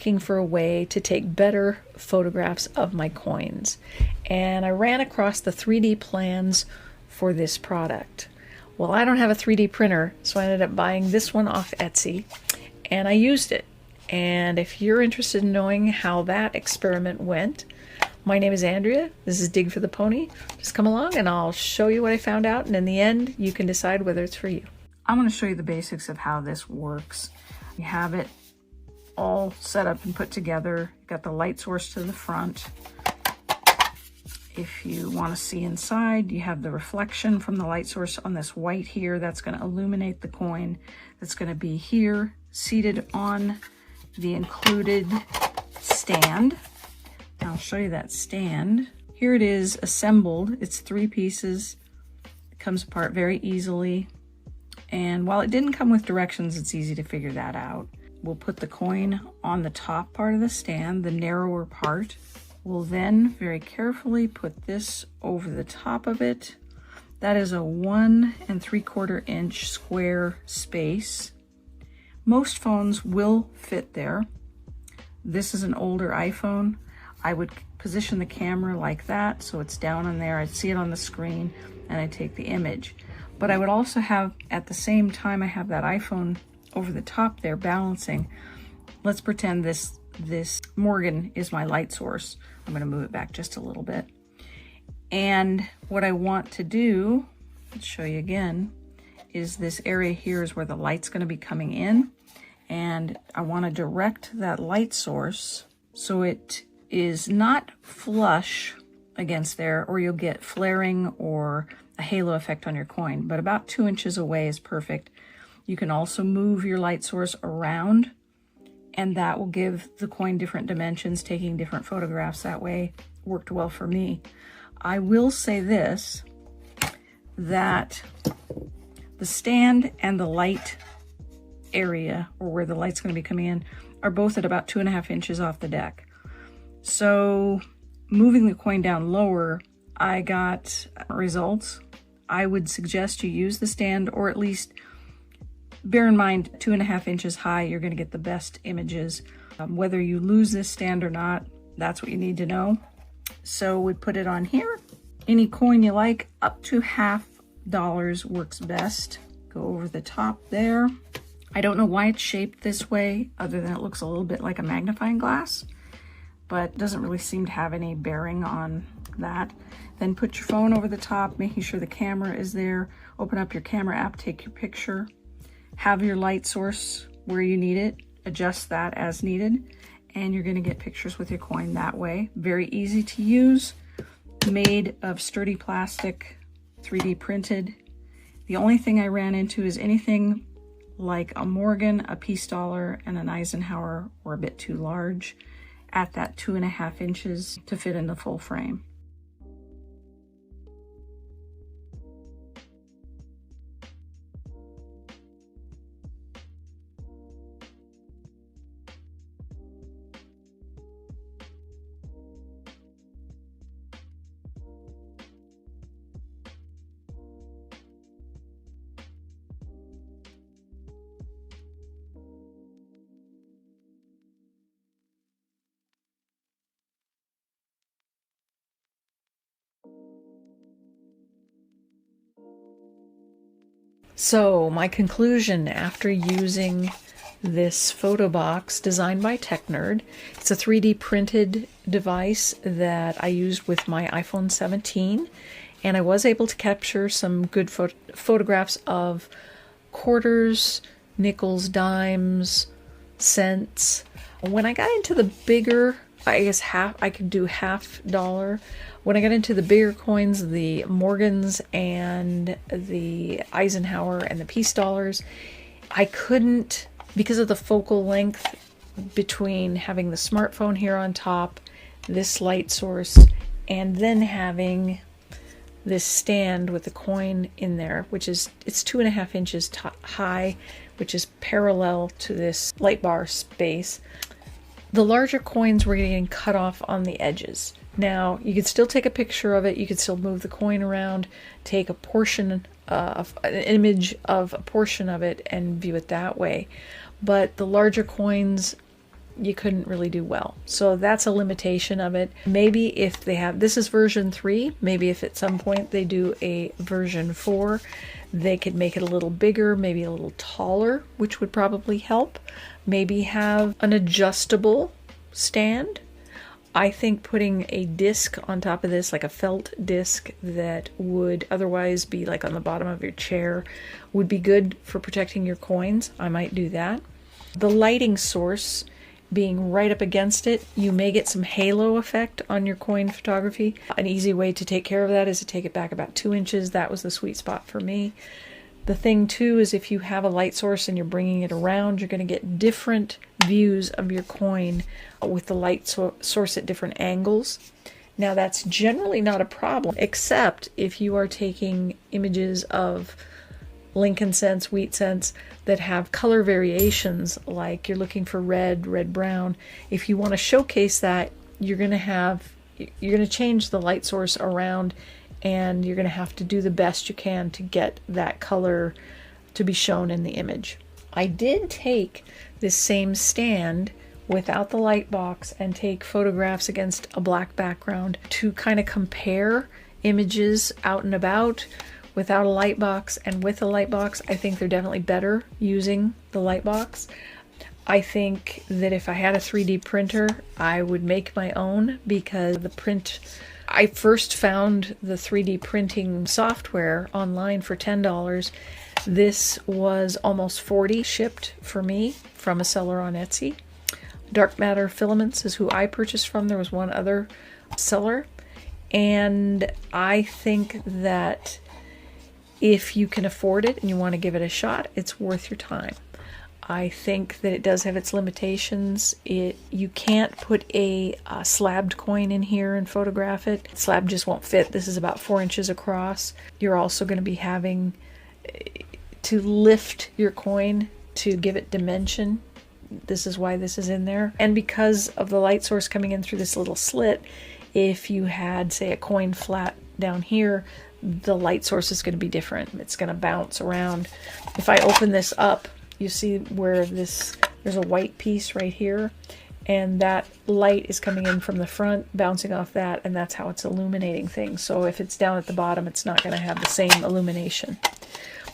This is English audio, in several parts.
looking for a way to take better photographs of my coins. And I ran across the 3D plans for this product. Well, I don't have a 3D printer, so I ended up buying this one off Etsy, and I used it. And if you're interested in knowing how that experiment went, my name is Andrea. This is Dig for the Pony. Just come along and I'll show you what I found out, and in the end, you can decide whether it's for you. I'm going to show you the basics of how this works. You have it all set up and put together. You've got the light source to the front. If you want to see inside, you have the reflection from the light source on this white here. That's going to illuminate the coin. That's going to be here, seated on the included stand. I'll show you that stand. Here it is assembled. It's 3 pieces. It comes apart very easily. And while it didn't come with directions, it's easy to figure that out. We'll put the coin on the top part of the stand, the narrower part. We'll then very carefully put this over the top of it. That is a 1 3/4 inch square space. Most phones will fit there. This is an older iPhone. I would position the camera like that so it's down on there. I'd see it on the screen and I'd take the image. But I would also have, at the same time I have that iPhone over the top there balancing. Let's pretend this Morgan is my light source. I'm going to move it back just a little bit. And what I want to do, let's show you again, is this area here is where the light's going to be coming in. And I want to direct that light source so it is not flush against there, or you'll get flaring or a halo effect on your coin, but about 2 inches away is perfect. You can also move your light source around, and that will give the coin different dimensions. Taking different photographs that way worked well for me. I will say this, that the stand and the light area, or where the light's going to be coming in, are both at about 2.5 inches off the deck. So moving the coin down lower, I got results. I would suggest you use the stand, or at least bear in mind 2.5 inches high, you're going to get the best images. Whether you lose this stand or not, that's what you need to know. So we put it on here. Any coin you like, up to $50 works best. Go over the top there. I don't know why it's shaped this way, other than it looks a little bit like a magnifying glass, but doesn't really seem to have any bearing on that. Then put your phone over the top, making sure the camera is there. Open up your camera app, take your picture. Have your light source where you need it. Adjust that as needed. And you're going to get pictures with your coin that way. Very easy to use. Made of sturdy plastic, 3D printed. The only thing I ran into is anything like a Morgan, a Peace Dollar, and an Eisenhower were a bit too large at that 2.5 inches to fit in the full frame. So my conclusion after using this photo box designed by TechNerd, it's a 3D printed device that I used with my iPhone 17, and I was able to capture some good photographs of quarters, nickels, dimes, cents. When I got into the bigger, I guess I could do $50. When I got into the bigger coins, the Morgans and the Eisenhower and the Peace Dollars, I couldn't, because of the focal length between having the smartphone here on top, this light source, and then having this stand with the coin in there, which is, it's 2.5 inches high, which is parallel to this light bar space. The larger coins were getting cut off on the edges. Now, you could still take a picture of it, you could still move the coin around, take a portion of an image of a portion of it and view it that way. But the larger coins you couldn't really do well. So that's a limitation of it. Maybe if they have, this is version 3, maybe if at some point they do a version 4, they could make it a little bigger, maybe a little taller, which would probably help. Maybe have an adjustable stand. I think putting a disc on top of this, like a felt disc that would otherwise be like on the bottom of your chair, would be good for protecting your coins. I might do that. The lighting source being right up against it, you may get some halo effect on your coin photography. An easy way to take care of that is to take it back about 2 inches. That was the sweet spot for me. The thing too is if you have a light source and you're bringing it around, you're going to get different views of your coin with the light source at different angles. Now that's generally not a problem, except if you are taking images of Lincoln cents, wheat cents that have color variations, like you're looking for red, brown. If you want to showcase that, you're going to change the light source around, and you're going to have to do the best you can to get that color to be shown in the image. I did take this same stand without the light box and take photographs against a black background to kind of compare images out and about without a light box and with a light box. I think they're definitely better using the light box. I think that if I had a 3D printer, I would make my own, because the print, I first found the 3D printing software online for $10. This was almost $40 shipped for me from a seller on Etsy. Dark Matter Filaments is who I purchased from. There was one other seller. And I think that if you can afford it and you want to give it a shot, it's worth your time. I think that it does have its limitations. You can't put a slabbed coin in here and photograph it. Slab just won't fit. This is about 4 inches across. You're also going to be having to lift your coin to give it dimension. This is why this is in there. And because of the light source coming in through this little slit, if you had, say, a coin flat down here, the light source is going to be different. It's going to bounce around. If I open this up, you see where there's a white piece right here, and that light is coming in from the front, bouncing off that, and that's how it's illuminating things. So if it's down at the bottom, it's not going to have the same illumination.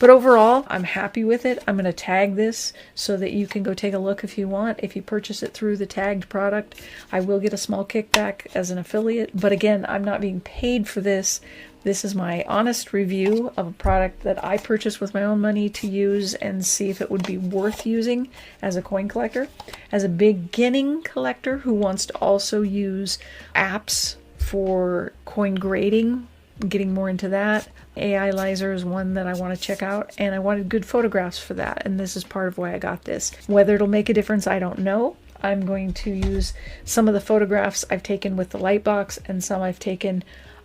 But overall, I'm happy with it. I'm going to tag this so that you can go take a look if you want. If you purchase it through the tagged product, I will get a small kickback as an affiliate. But again, I'm not being paid for this. This is my honest review of a product that I purchased with my own money to use and see if it would be worth using as a coin collector. As a beginning collector who wants to also use apps for coin grading, getting more into that, AIlyzer is one that I want to check out, and I wanted good photographs for that, and this is part of why I got this. Whether it'll make a difference, I don't know. I'm going to use some of the photographs I've taken with the light box and some I've taken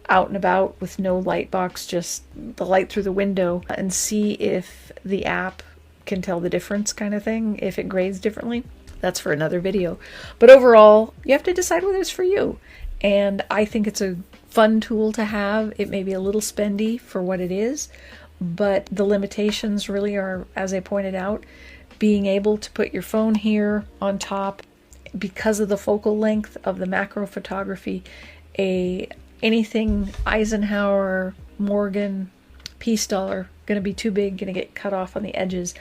out and about with no light box, just the light through the window, and see if the app can tell the difference, kind of thing, if it grades differently. That's for another video. But overall, you have to decide whether it's for you. And I think it's a fun tool to have. It may be a little spendy for what it is, but the limitations really are, as I pointed out, being able to put your phone here on top because of the focal length of the macro photography. Anything Eisenhower, Morgan, Peace Dollar, going to be too big, going to get cut off on the edges,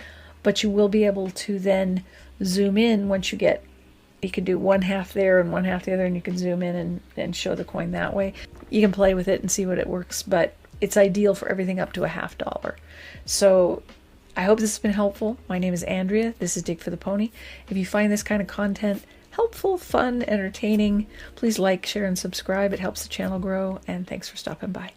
but you will be able to then zoom in once you can do one half there and one half the other, and you can zoom in and show the coin that way. You can play with it and see what it works, but it's ideal for everything up to $50. So I hope this has been helpful. My name is Andrea. This is Dig for the Pony. If you find this kind of content helpful, fun, entertaining, please like, share, and subscribe. It helps the channel grow, and thanks for stopping by.